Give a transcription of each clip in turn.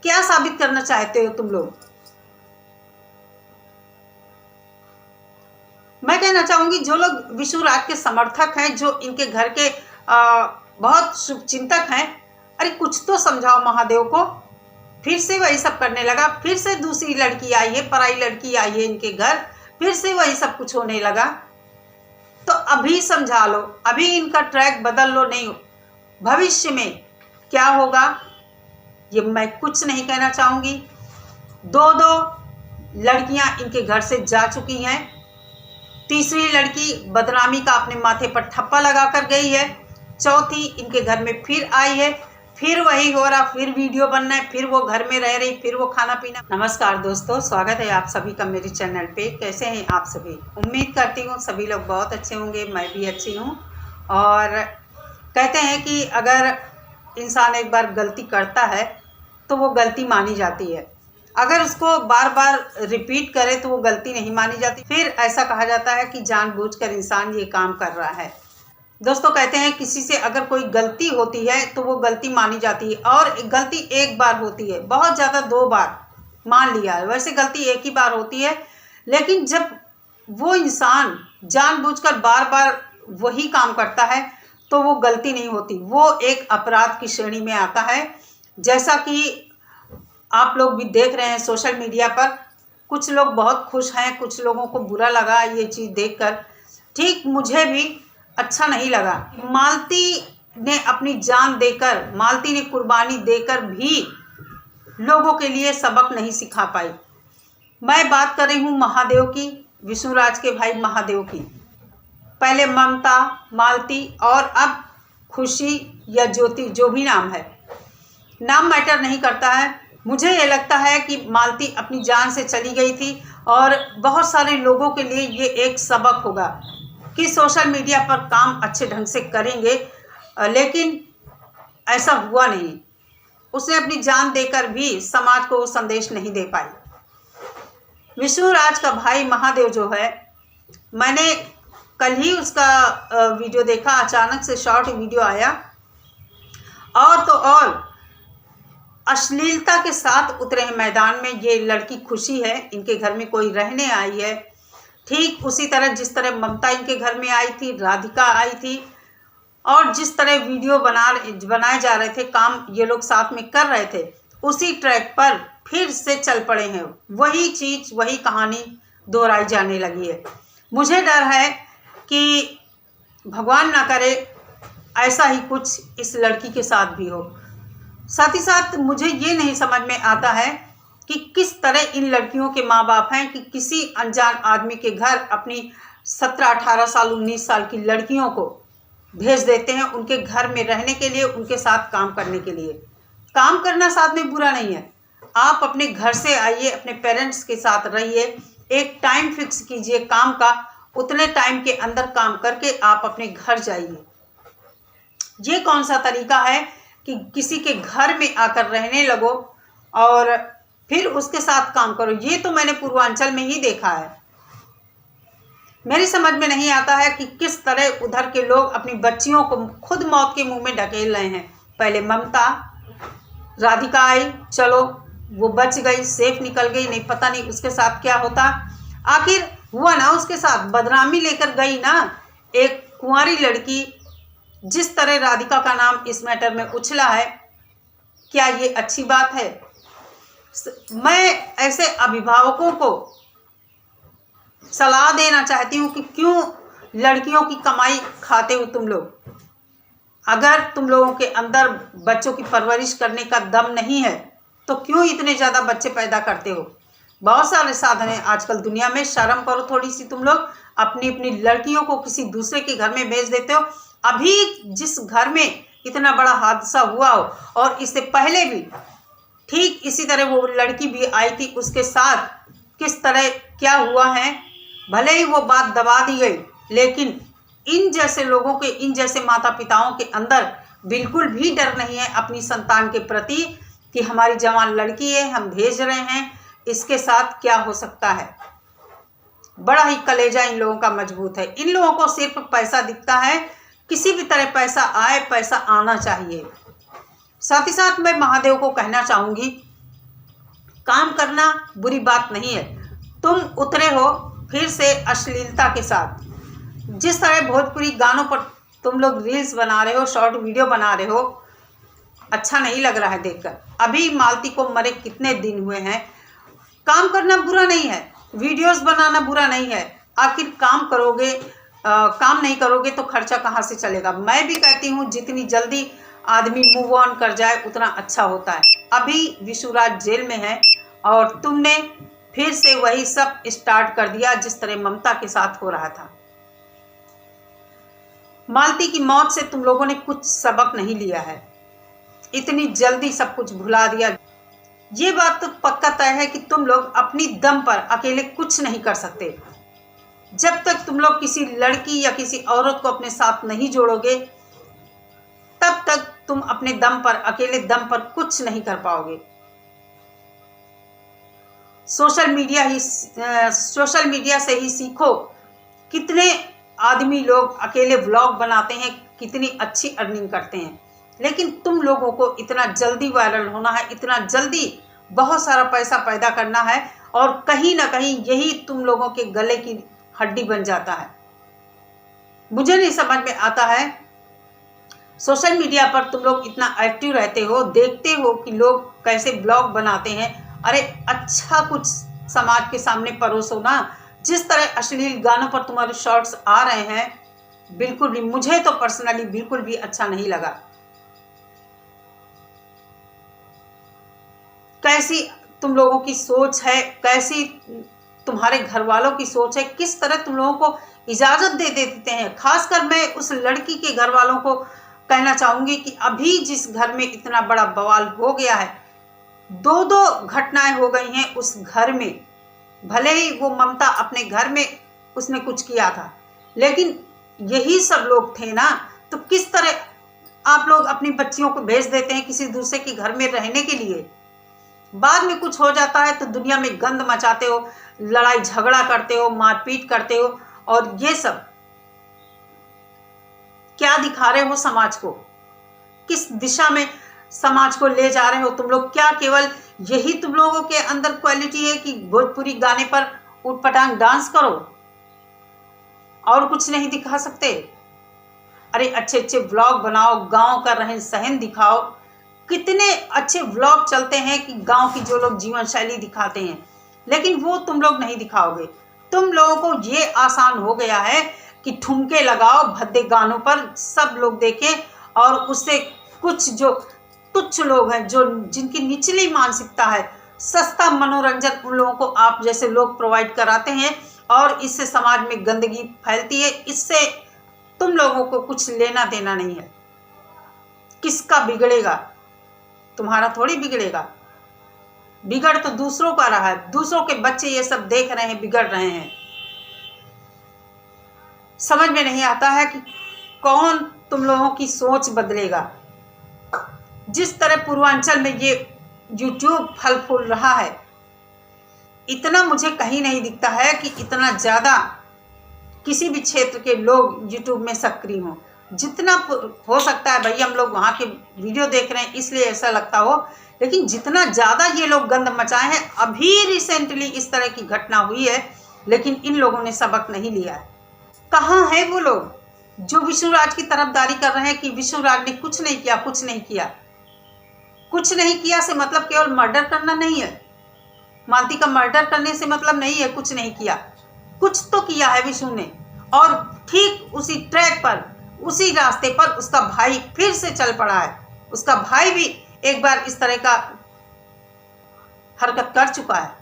क्या साबित करना चाहते हो तुम लोग? मैं कहना चाहूंगी जो लोग विष्णु राज के समर्थक हैं, जो इनके घर के बहुत शुभचिंतक हैं, अरे कुछ तो समझाओ महादेव को। फिर से वही सब करने लगा, फिर से दूसरी लड़की आई है, पराई लड़की आई है इनके घर, फिर से वही सब कुछ होने लगा। तो अभी समझा लो, अभी इनका ट्रैक बदल लो, नहीं भविष्य में क्या होगा ये मैं कुछ नहीं कहना चाहूंगी। दो लड़कियां इनके घर से जा चुकी हैं, तीसरी लड़की बदनामी का अपने माथे पर ठप्पा लगा कर गई है, चौथी इनके घर में फिर आई है, फिर वही हो रहा, फिर वीडियो बनना है, फिर वो घर में रह रही, फिर वो खाना पीना। नमस्कार दोस्तों, स्वागत है आप सभी का मेरे चैनल पे। कैसे हैं आप सभी? उम्मीद करती हूँ सभी लोग बहुत अच्छे होंगे, मैं भी अच्छी हूँ। और कहते हैं कि अगर इंसान एक बार गलती करता है तो वो गलती मानी जाती है, अगर उसको बार बार रिपीट करे तो वो गलती नहीं मानी जाती। फिर ऐसा कहा जाता है कि जानबूझकर इंसान ये काम कर रहा है। दोस्तों कहते हैं किसी से अगर कोई गलती होती है तो वो गलती मानी जाती है, और गलती एक बार होती है, बहुत ज़्यादा 2 बार मान लिया है, वैसे गलती एक ही बार होती है। लेकिन जब वो इंसान जानबूझकर बार बार वही काम करता है तो वो गलती नहीं होती, वो एक अपराध की श्रेणी में आता है। जैसा कि आप लोग भी देख रहे हैं सोशल मीडिया पर, कुछ लोग बहुत खुश हैं, कुछ लोगों को बुरा लगा ये चीज़ देखकर। ठीक मुझे भी अच्छा नहीं लगा। मालती ने अपनी जान देकर, मालती ने कुर्बानी देकर भी लोगों के लिए सबक नहीं सिखा पाई। मैं बात कर रही हूँ महादेव की, विष्णु राज के भाई महादेव की। पहले ममता, मालती और अब खुशी या ज्योति, जो भी नाम है, नाम मैटर नहीं करता है। मुझे ये लगता है कि मालती अपनी जान से चली गई थी, और बहुत सारे लोगों के लिए ये एक सबक होगा कि सोशल मीडिया पर काम अच्छे ढंग से करेंगे, लेकिन ऐसा हुआ नहीं। उसने अपनी जान देकर भी समाज को वो संदेश नहीं दे पाई। विष्णु राज का भाई महादेव जो है, मैंने कल ही उसका वीडियो देखा, अचानक से शॉर्ट वीडियो आया, और तो और अश्लीलता के साथ उतरे हैं मैदान में। ये लड़की खुशी है, इनके घर में कोई रहने आई है, ठीक उसी तरह जिस तरह ममता इनके घर में आई थी, राधिका आई थी, और जिस तरह वीडियो बनाए जा रहे थे, काम ये लोग साथ में कर रहे थे, उसी ट्रैक पर फिर से चल पड़े हैं। वही चीज़, वही कहानी दोहराई जाने लगी है। मुझे डर है कि भगवान ना करे ऐसा ही कुछ इस लड़की के साथ भी हो। साथ ही साथ मुझे ये नहीं समझ में आता है कि किस तरह इन लड़कियों के माँ बाप हैं कि किसी अनजान आदमी के घर अपनी 17, 18 साल, 19 साल की लड़कियों को भेज देते हैं उनके घर में रहने के लिए, उनके साथ काम करने के लिए। काम करना साथ में बुरा नहीं है, आप अपने घर से आइए, अपने पेरेंट्स के साथ रहिए, एक टाइम फिक्स कीजिए काम का, उतने टाइम के अंदर काम करके आप अपने घर जाइए। ये कौन सा तरीका है कि किसी के घर में आकर रहने लगो और फिर उसके साथ काम करो? ये तो मैंने पूर्वांचल में ही देखा है। मेरी समझ में नहीं आता है कि किस तरह उधर के लोग अपनी बच्चियों को खुद मौत के मुंह में ढकेल रहे हैं। पहले ममता, राधिका आई, चलो वो बच गई, सेफ निकल गई, नहीं पता नहीं उसके साथ क्या होता। आखिर हुआ ना उसके साथ, बदनामी लेकर गई ना एक कुंवारी लड़की। जिस तरह राधिका का नाम इस मैटर में उछला है, क्या ये अच्छी बात है? मैं ऐसे अभिभावकों को सलाह देना चाहती हूँ कि क्यों लड़कियों की कमाई खाते हो तुम लोग? अगर तुम लोगों के अंदर बच्चों की परवरिश करने का दम नहीं है तो क्यों इतने ज़्यादा बच्चे पैदा करते हो? बहुत सारे साधन हैं आजकल दुनिया में, शर्म करो थोड़ी सी। तुम लोग अपनी अपनी लड़कियों को किसी दूसरे के घर में भेज देते हो। अभी जिस घर में इतना बड़ा हादसा हुआ हो, और इससे पहले भी ठीक इसी तरह वो लड़की भी आई थी, उसके साथ किस तरह क्या हुआ है, भले ही वो बात दबा दी गई, लेकिन इन जैसे लोगों के, इन जैसे माता पिताओं के अंदर बिल्कुल भी डर नहीं है अपनी संतान के प्रति कि हमारी जवान लड़की है, हम भेज रहे हैं, इसके साथ क्या हो सकता है। बड़ा ही कलेजा इन लोगों का मजबूत है। इन लोगों को सिर्फ पैसा दिखता है, किसी भी तरह पैसा आए, पैसा आना चाहिए। साथ ही साथ मैं महादेव को कहना चाहूँगी काम करना बुरी बात नहीं है। तुम उतरे हो फिर से अश्लीलता के साथ। जिस तरह भोजपुरी गानों पर तुम लोग रील्स बना रहे हो, शॉर्ट वीडियो बना रहे हो, अच्छा नहीं लग रहा है देखकर। अभी मालती को मरे कितने दिन हुए हैं। काम करना बुरा नहीं है, वीडियोस बनाना बुरा नहीं है। आखिर काम करोगे, काम नहीं करोगे तो खर्चा कहाँ से चलेगा। मैं भी कहती हूँ जितनी जल्दी आदमी मूव ऑन कर जाए उतना अच्छा होता है। अभी विशुराज जेल में है और तुमने फिर से वही सब स्टार्ट कर दिया जिस तरह ममता के साथ हो रहा था। मालती की मौत से तुम लोगों ने कुछ सबक नहीं लिया है, इतनी जल्दी सब कुछ भुला दिया। ये बात तो पक्का तय है कि तुम लोग अपनी दम पर अकेले कुछ नहीं कर सकते। जब तक तुम लोग किसी लड़की या किसी औरत को अपने साथ नहीं जोड़ोगे तब तक तुम अपने दम पर, अकेले दम पर कुछ नहीं कर पाओगे। सोशल मीडिया से ही सीखो। कितने आदमी लोग अकेले व्लॉग बनाते हैं, कितनी अच्छी अर्निंग करते हैं, लेकिन तुम लोगों को इतना जल्दी वायरल होना है, इतना जल्दी बहुत सारा पैसा पैदा करना है और कहीं ना कहीं यही तुम लोगों के गले की हड्डी बन जाता है। मुझे नहीं समझ में आता है, सोशल मीडिया पर तुम लोग इतना एक्टिव रहते हो, देखते हो कि लोग कैसे ब्लॉग बनाते हैं। अरे अच्छा कुछ समाज के सामने परोसो ना। जिस तरह अश्लील गानों पर तुम्हारे शॉर्ट्स आ रहे हैं, बिल्कुल भी, मुझे तो पर्सनली बिल्कुल भी अच्छा नहीं लगा। कैसी तुम लोगों की सोच है, कैसी तुम्हारे घर वालों की सोच है, किस तरह तुम लोगों को इजाज़त दे देते हैं। खासकर मैं उस लड़की के घर वालों को कहना चाहूँगी कि अभी जिस घर में इतना बड़ा बवाल हो गया है, 2-2 घटनाएं हो गई हैं उस घर में। भले ही वो ममता अपने घर में उसने कुछ किया था, लेकिन यही सब लोग थे ना, तो किस तरह आप लोग अपनी बच्चियों को भेज देते हैं किसी दूसरे के घर में रहने के लिए। बाद में कुछ हो जाता है तो दुनिया में गंद मचाते हो, लड़ाई झगड़ा करते हो, मारपीट करते हो, और ये सब क्या दिखा रहे हो समाज को, किस दिशा में समाज को ले जा रहे हो तुम लोग। क्या केवल यही तुम लोगों के अंदर क्वालिटी है कि भोजपुरी गाने पर उटपटांग डांस करो और कुछ नहीं दिखा सकते। अरे अच्छे अच्छे व्लॉग बनाओ, गांव का रहन सहन दिखाओ। कितने अच्छे व्लॉग चलते हैं कि गांव की जो लोग जीवन शैली दिखाते हैं, लेकिन वो तुम लोग नहीं दिखाओगे। तुम लोगों को ये आसान हो गया है कि ठुमके लगाओ भद्दे गानों पर, सब लोग देखें, और उससे कुछ जो तुच्छ लोग हैं, जो जिनकी निचली मानसिकता है, सस्ता मनोरंजन उन लोगों को आप जैसे लोग प्रोवाइड कराते हैं और इससे समाज में गंदगी फैलती है। इससे तुम लोगों को कुछ लेना देना नहीं है। किसका बिगड़ेगा? तुम्हारा थोड़ी बिगड़ेगा। बिगड़ तो दूसरों का रहा है, दूसरों के बच्चे ये सब देख रहे हैं, बिगड़ रहे हैं। समझ में नहीं आता है कि कौन तुम लोगों की सोच बदलेगा। जिस तरह पूर्वांचल में ये YouTube फल फूल रहा है, इतना मुझे कहीं नहीं दिखता है कि इतना ज़्यादा किसी भी क्षेत्र के लोग YouTube में सक्रिय हों। जितना हो सकता है भाई, हम लोग वहाँ के वीडियो देख रहे हैं इसलिए ऐसा लगता हो, लेकिन जितना ज़्यादा ये लोग गंद मचाए हैं, अभी रिसेंटली इस तरह की घटना हुई है, लेकिन इन लोगों ने सबक नहीं लिया है। कहाँ है वो लोग जो विशुराज की तरफदारी कर रहे हैं कि विशुराज ने कुछ नहीं किया, कुछ नहीं किया। कुछ नहीं किया से मतलब केवल मर्डर करना नहीं है। मालती का मर्डर करने से मतलब नहीं है कुछ नहीं किया, कुछ तो किया है विशु ने। और ठीक उसी ट्रैक पर, उसी रास्ते पर उसका भाई फिर से चल पड़ा है। उसका भाई भी एक बार इस तरह का हरकत कर चुका है।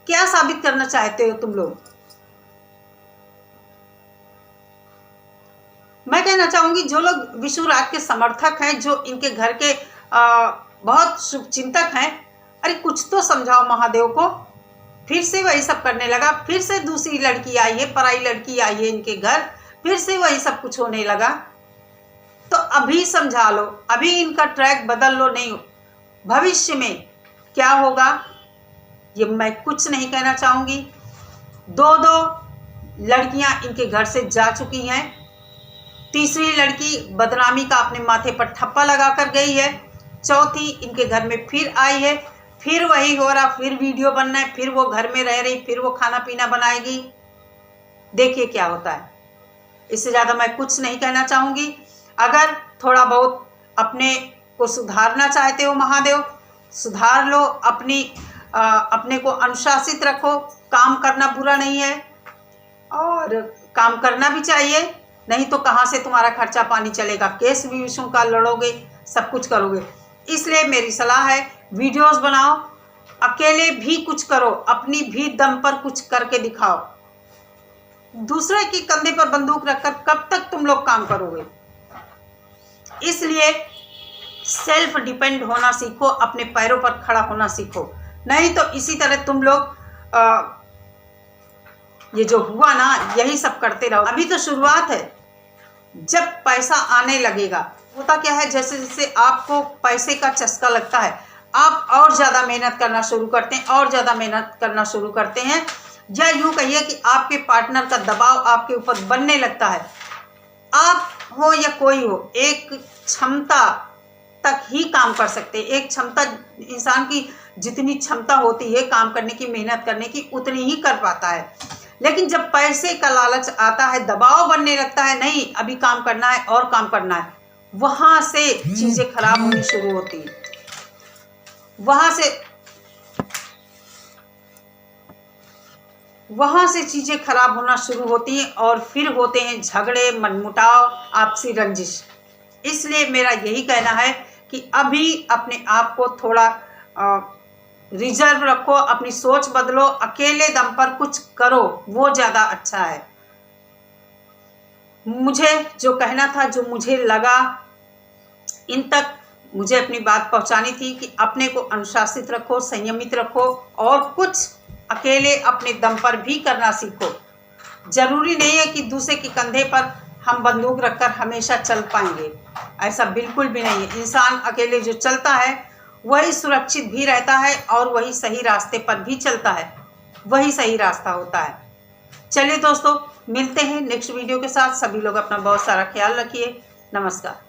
क्या साबित करना चाहते हो तुम लोग? मैं कहना चाहूंगी जो लोग विशुराज के समर्थक हैं, जो इनके घर के बहुत शुभचिंतक हैं, अरे कुछ तो समझाओ महादेव को। फिर से वही सब करने लगा, फिर से दूसरी लड़की आई है, पराई लड़की आई है इनके घर, फिर से वही सब कुछ होने लगा। तो अभी समझा लो, अभी इनका ट्रैक बदल लो, नहीं भविष्य में क्या होगा ये मैं कुछ नहीं कहना चाहूँगी। 2 लड़कियां इनके घर से जा चुकी हैं, तीसरी लड़की बदनामी का अपने माथे पर ठप्पा लगा कर गई है। चौथी इनके घर में फिर आई है, फिर वही हो रहा, फिर वीडियो बनना है, फिर वो घर में रह रही, फिर वो खाना पीना बनाएगी। देखिए क्या होता है। इससे ज़्यादा मैं कुछ नहीं कहना चाहूँगी। अगर थोड़ा बहुत अपने को सुधारना चाहते हो महादेव, सुधार लो। अपने को अनुशासित रखो। काम करना बुरा नहीं है और काम करना भी चाहिए, नहीं तो कहाँ से तुम्हारा खर्चा पानी चलेगा। केस भी विषयों का लड़ोगे, सब कुछ करोगे। इसलिए मेरी सलाह है, वीडियोस बनाओ, अकेले भी कुछ करो, अपनी भी दम पर कुछ करके दिखाओ। दूसरे के कंधे पर बंदूक रखकर कब तक तुम लोग काम करोगे। इसलिए सेल्फ डिपेंड होना सीखो, अपने पैरों पर खड़ा होना सीखो। नहीं तो इसी तरह तुम लोग ये जो हुआ ना, यही सब करते रहो। अभी तो शुरुआत है, जब पैसा आने लगेगा, होता क्या है, जैसे जैसे आपको पैसे का चस्का लगता है, आप और ज़्यादा मेहनत करना शुरू करते हैं, और ज़्यादा मेहनत करना शुरू करते हैं, या यूँ कहिए कि आपके पार्टनर का दबाव आपके ऊपर बनने लगता है। आप हो या कोई हो, एक क्षमता तक ही काम कर सकते हैं। एक क्षमता, इंसान की जितनी क्षमता होती है काम करने की, मेहनत करने की, उतनी ही कर पाता है। लेकिन जब पैसे का लालच आता है, दबाव बनने लगता है, नहीं अभी काम करना है और काम करना है, वहाँ से चीज़ें खराब होनी शुरू होती हैं। वहाँ से चीज़ें खराब होना शुरू होती हैं और फिर होते हैं झगड़े, मनमुटाव, आपसी रंजिश। इसलिए मेरा यही कहना है कि अभी अपने आप को थोड़ा रिजर्व रखो, अपनी सोच बदलो, अकेले दम पर कुछ करो, वो ज़्यादा अच्छा है। मुझे जो कहना था, जो मुझे लगा, इन तक मुझे अपनी बात पहुंचानी थी कि अपने को अनुशासित रखो, संयमित रखो और कुछ अकेले अपने दम पर भी करना सीखो। जरूरी नहीं है कि दूसरे के कंधे पर हम बंदूक रखकर हमेशा चल पाएंगे, ऐसा बिल्कुल भी नहीं है। इंसान अकेले जो चलता है वही सुरक्षित भी रहता है और वही सही रास्ते पर भी चलता है, वही सही रास्ता होता है। चलिए दोस्तों, मिलते हैं नेक्स्ट वीडियो के साथ। सभी लोग अपना बहुत सारा ख्याल रखिए। नमस्कार।